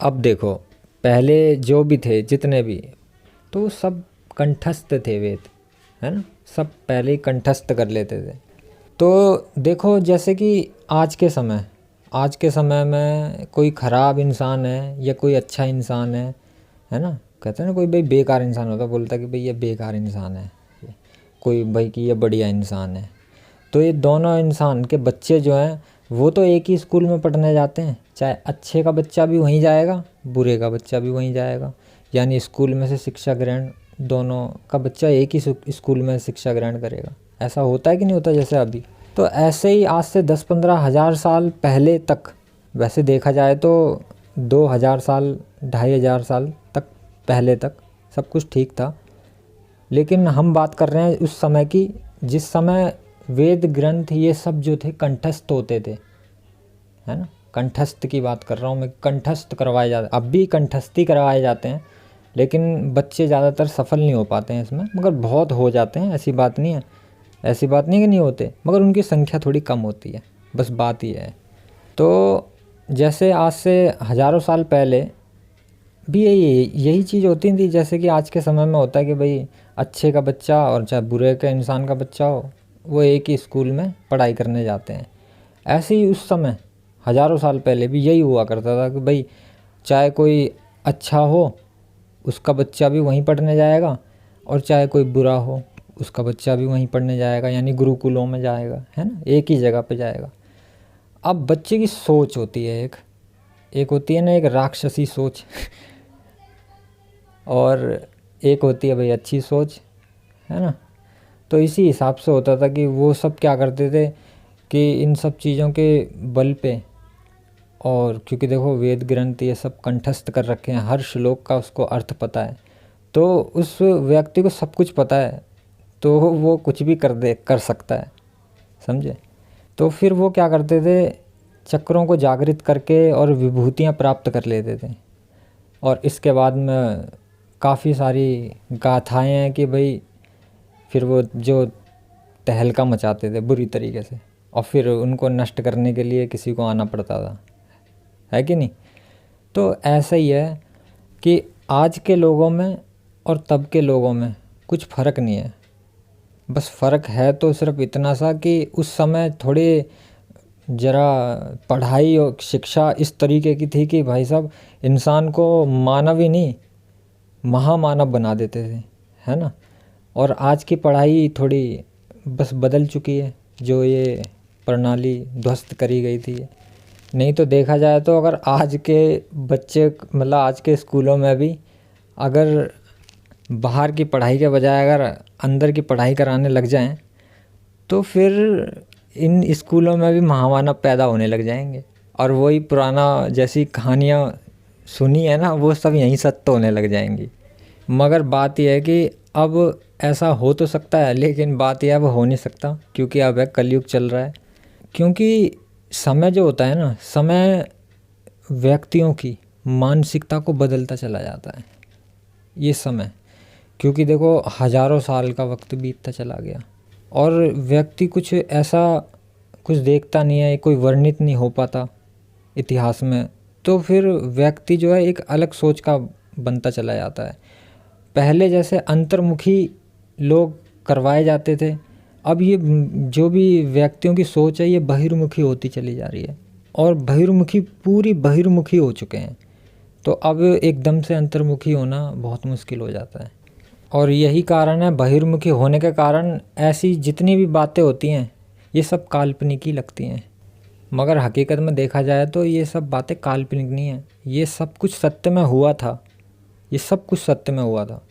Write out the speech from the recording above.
अब देखो, पहले जो भी थे जितने भी, तो सब कंठस्थ थे वेद, है ना। सब पहले ही कंठस्थ कर लेते थे। तो देखो, जैसे कि आज के समय में कोई ख़राब इंसान है या कोई अच्छा इंसान है ना। कहते हैं ना, कोई भाई बेकार इंसान होता, बोलता कि भाई ये बेकार इंसान है, कोई भाई कि ये बढ़िया इंसान है। तो ये दोनों इंसान के बच्चे जो हैं वो तो एक ही स्कूल में पढ़ने जाते हैं, चाहे अच्छे का बच्चा भी वहीं जाएगा, बुरे का बच्चा भी वहीं जाएगा। यानी स्कूल में से शिक्षा ग्रहण, दोनों का बच्चा एक ही स्कूल में शिक्षा ग्रहण करेगा। ऐसा होता है कि नहीं होता जैसे अभी। तो ऐसे ही आज से 10-15 हज़ार साल पहले तक, वैसे देखा जाए तो 2000 साल 2500 साल तक पहले तक सब कुछ ठीक था। लेकिन हम बात कर रहे हैं उस समय की, जिस समय वेद ग्रंथ ये सब जो थे कंठस्थ होते थे, है ना। कंठस्थ की बात कर रहा हूँ मैं, कंठस्थ करवाए जाते, अब भी कंठस्थी करवाए जाते हैं, लेकिन बच्चे ज़्यादातर सफल नहीं हो पाते हैं इसमें, मगर बहुत हो जाते हैं, ऐसी बात नहीं है। ऐसी बात नहीं कि नहीं होते, मगर उनकी संख्या थोड़ी कम होती है, बस बात ये है। तो जैसे आज से हज़ारों साल पहले भी यही चीज़ होती थी, जैसे कि आज के समय में होता है कि भाई अच्छे का बच्चा और चाहे बुरे के इंसान का बच्चा हो, वो एक ही स्कूल में पढ़ाई करने जाते हैं। ऐसे ही उस समय हज़ारों साल पहले भी यही हुआ करता था कि भाई चाहे कोई अच्छा हो उसका बच्चा भी वहीं पढ़ने जाएगा, और चाहे कोई बुरा हो उसका बच्चा भी वहीं पढ़ने जाएगा, यानी गुरुकुलों में जाएगा, है ना, एक ही जगह पे जाएगा। अब बच्चे की सोच होती है, एक होती है ना, एक राक्षसी सोच और एक होती है भाई अच्छी सोच, है ना। तो इसी हिसाब से होता था कि वो सब क्या करते थे कि इन सब चीज़ों के बल पे, और क्योंकि देखो वेद ग्रंथ ये सब कंठस्थ कर रखे हैं, हर श्लोक का उसको अर्थ पता है, तो उस व्यक्ति को सब कुछ पता है, तो वो कुछ भी कर सकता है, समझे। तो फिर वो क्या करते थे, चक्रों को जागृत करके और विभूतियाँ प्राप्त कर लेते थे। और इसके बाद में काफ़ी सारी गाथाएँ हैं कि भाई फिर वो जो तहलका मचाते थे बुरी तरीके से, और फिर उनको नष्ट करने के लिए किसी को आना पड़ता था, है कि नहीं। तो ऐसा ही है कि आज के लोगों में और तब के लोगों में कुछ फ़र्क नहीं है। बस फ़र्क है तो सिर्फ इतना सा कि उस समय थोड़े ज़रा पढ़ाई और शिक्षा इस तरीके की थी कि भाई साहब इंसान को मानव ही नहीं महामानव बना देते थे, है ना। और आज की पढ़ाई थोड़ी बस बदल चुकी है, जो ये प्रणाली ध्वस्त करी गई थी। नहीं तो देखा जाए तो अगर आज के बच्चे, मतलब आज के स्कूलों में भी अगर बाहर की पढ़ाई के बजाय अगर अंदर की पढ़ाई कराने लग जाएं, तो फिर इन स्कूलों में भी महामानव पैदा होने लग जाएंगे, और वही पुराना जैसी कहानियाँ सुनी है ना, वो सब यहीं सत्य होने लग जाएंगी। मगर बात यह है कि अब ऐसा हो तो सकता है, लेकिन बात यह अब हो नहीं सकता, क्योंकि अब है कलयुग चल रहा है। क्योंकि समय जो होता है ना, समय व्यक्तियों की मानसिकता को बदलता चला जाता है ये समय। क्योंकि देखो हज़ारों साल का वक्त बीतता चला गया और व्यक्ति कुछ ऐसा कुछ देखता नहीं है, कोई वर्णित नहीं हो पाता इतिहास में, तो फिर व्यक्ति जो है एक अलग सोच का बनता चला जाता है। पहले जैसे अंतर्मुखी लोग करवाए जाते थे, अब ये जो भी व्यक्तियों की सोच है ये बहिर्मुखी होती चली जा रही है, और बहिर्मुखी पूरी बहिर्मुखी हो चुके हैं। तो अब एकदम से अंतर्मुखी होना बहुत मुश्किल हो जाता है, और यही कारण है बहिर्मुखी होने के कारण ऐसी जितनी भी बातें होती हैं ये सब काल्पनिक ही लगती हैं। मगर हकीकत में देखा जाए तो ये सब बातें काल्पनिक नहीं हैं, ये सब कुछ सत्य में हुआ था, ये सब कुछ सत्य में हुआ था।